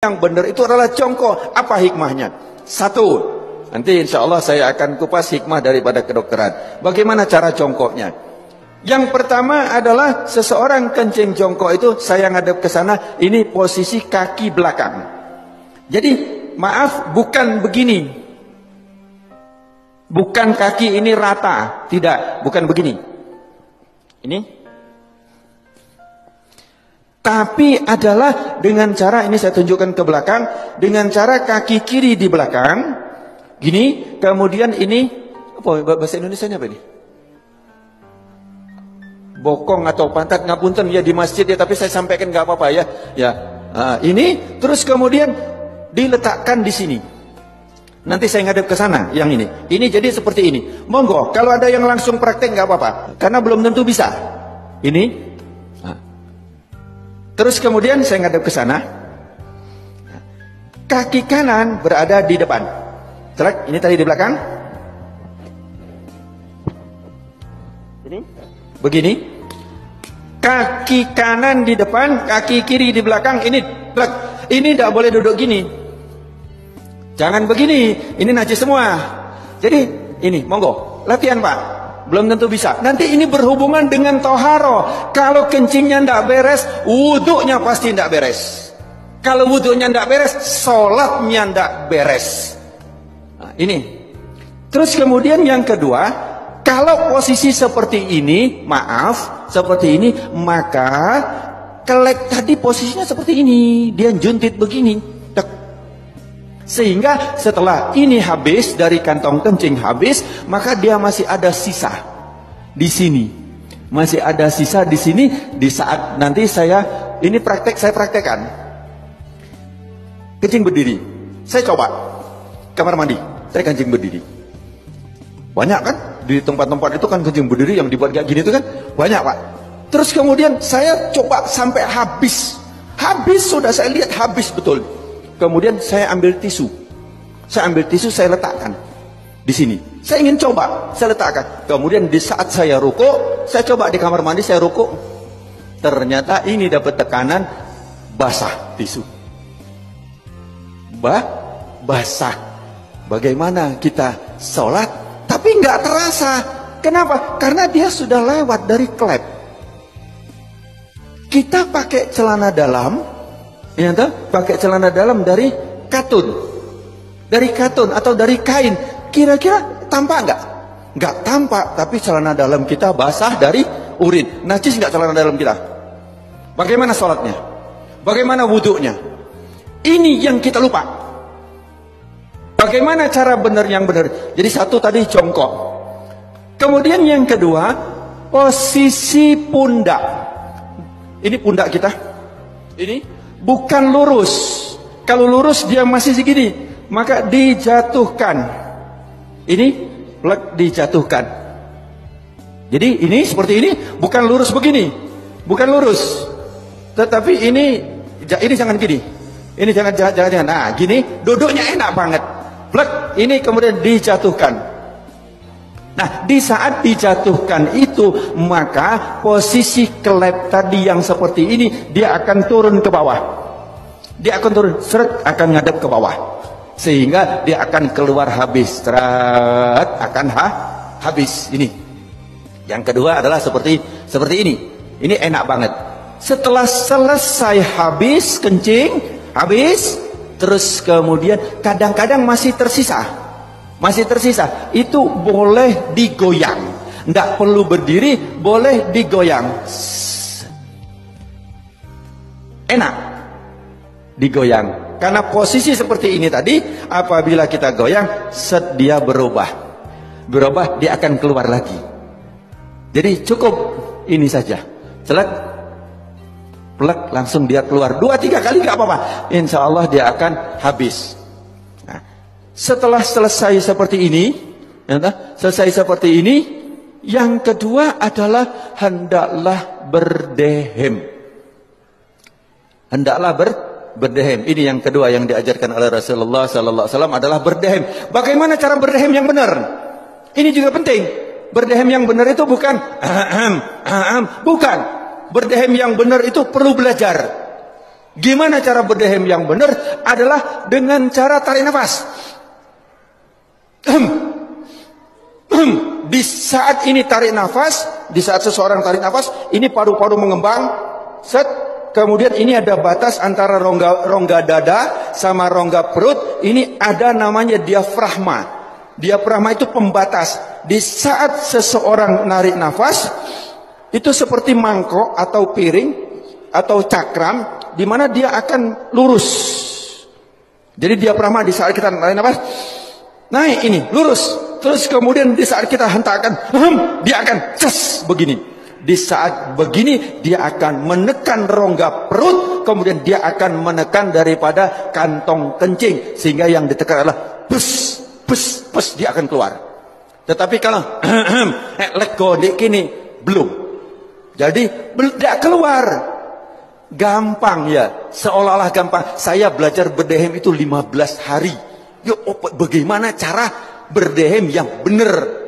Yang benar itu adalah jongkok. Apa hikmahnya? Satu, nanti insya Allah saya akan kupas hikmah daripada kedokteran. Bagaimana cara jongkoknya? Yang pertama adalah seseorang kencing jongkok itu, saya ngadep ke sana, ini posisi kaki belakang. Jadi maaf, bukan begini. Bukan kaki ini rata, tidak, bukan begini. Ini. Tapi adalah dengan cara, ini saya tunjukkan ke belakang, dengan cara kaki kiri di belakang, gini, kemudian ini, apa bahasa Indonesianya apa ini? Bokong atau pantat, ngapunten ya di masjid ya, tapi saya sampaikan nggak apa-apa ya. Ya, ini, terus kemudian diletakkan di sini. Nanti saya ngadep ke sana, yang ini. Ini jadi seperti ini. Monggo, kalau ada yang langsung praktek nggak apa-apa, karena belum tentu bisa. Ini. Terus kemudian saya ngadep ke sana. Kaki kanan berada di depan. Ini tadi di belakang. Ini. Begini. Kaki kanan di depan, kaki kiri di belakang. Ini tidak boleh duduk gini. Jangan begini. Ini najis semua. Jadi ini, monggo. Latihan Pak. Belum tentu bisa. Nanti ini berhubungan dengan toharo. Kalau kencingnya tidak beres, wudhunya pasti tidak beres. Kalau wudhunya tidak beres, sholatnya tidak beres. Nah, ini. Terus kemudian yang kedua, kalau posisi seperti ini, maaf, seperti ini, maka kelek tadi posisinya seperti ini. Dia juntit begini. Sehingga setelah ini habis, dari kantong kencing habis, maka dia masih ada sisa di sini. Masih ada sisa di sini. Di saat nanti saya praktekkan. Kencing berdiri. Saya coba kamar mandi, saya kencing berdiri. Banyak kan di tempat-tempat itu kan kencing berdiri yang dibuat kayak gini itu kan banyak Pak. Terus kemudian saya coba sampai habis. Habis sudah saya lihat habis betul. Kemudian saya ambil tisu. Saya letakkan di sini. Saya ingin coba, saya letakkan. Kemudian di saat saya rukuk, saya coba di kamar mandi, saya rukuk. Ternyata ini dapat tekanan basah tisu. Basah. Bagaimana kita sholat, tapi nggak terasa. Kenapa? Karena dia sudah lewat dari klep. Kita pakai celana dalam. Ya, pakai celana dalam dari katun, atau dari kain, kira-kira tampak nggak? Nggak tampak, tapi celana dalam kita basah dari urin. Najis nggak celana dalam kita? Bagaimana sholatnya? Bagaimana wudhunya? Ini yang kita lupa. Bagaimana cara benar yang benar? Jadi satu tadi jongkok. Kemudian yang kedua, posisi pundak. Ini pundak kita. Ini. Bukan lurus. Kalau lurus dia masih segini, maka dijatuhkan. Ini dijatuhkan. Jadi ini seperti ini, bukan lurus begini. Bukan lurus. Tetapi ini jangan gini. Ini jangan. Nah, gini duduknya enak banget. Ini kemudian dijatuhkan. Nah, di saat dijatuhkan itu, maka posisi kelep tadi yang seperti ini, dia akan turun ke bawah. Dia akan turun, akan ngadep ke bawah. Sehingga dia akan keluar habis. Akan habis. Ini. Yang kedua adalah seperti ini. Ini enak banget. Setelah selesai habis, kencing, habis, terus kemudian kadang-kadang masih tersisa, itu boleh digoyang. Tidak perlu berdiri, boleh digoyang. Enak digoyang. Karena posisi seperti ini tadi, apabila kita goyang, dia berubah, dia akan keluar lagi. Jadi cukup ini saja. Langsung dia keluar 2-3 kali nggak apa-apa. Insya Allah dia akan habis. Setelah selesai seperti ini, yang kedua adalah hendaklah berdehem. Berdehem. Ini yang kedua yang diajarkan oleh Rasulullah Sallallahu Alaihi Wasallam adalah berdehem. Bagaimana cara berdehem yang benar? Ini juga penting. Berdehem yang benar itu bukan. Berdehem yang benar itu perlu belajar. Gimana cara berdehem yang benar? Adalah dengan cara tarik nafas. Di saat ini tarik nafas, di saat seseorang tarik nafas, ini paru-paru mengembang, set. Kemudian ini ada batas antara rongga dada sama rongga perut. Ini ada namanya diafragma. Diafragma itu pembatas. Di saat seseorang narik nafas, itu seperti mangkok atau piring atau cakram, di mana dia akan lurus. Jadi diafragma di saat kita narik nafas, naik ini lurus. Terus kemudian di saat kita hentakkan, dia akan ces begini. Di saat begini dia akan menekan rongga perut, kemudian dia akan menekan daripada kantong kencing, sehingga yang ditekan adalah pus, pus, pus, dia akan keluar. Tetapi kalau lego ini belum, jadi tidak keluar. Gampang ya, seolah-olah gampang. Saya belajar berdehem itu 15 hari. Yuk, bagaimana cara berdehem yang benar?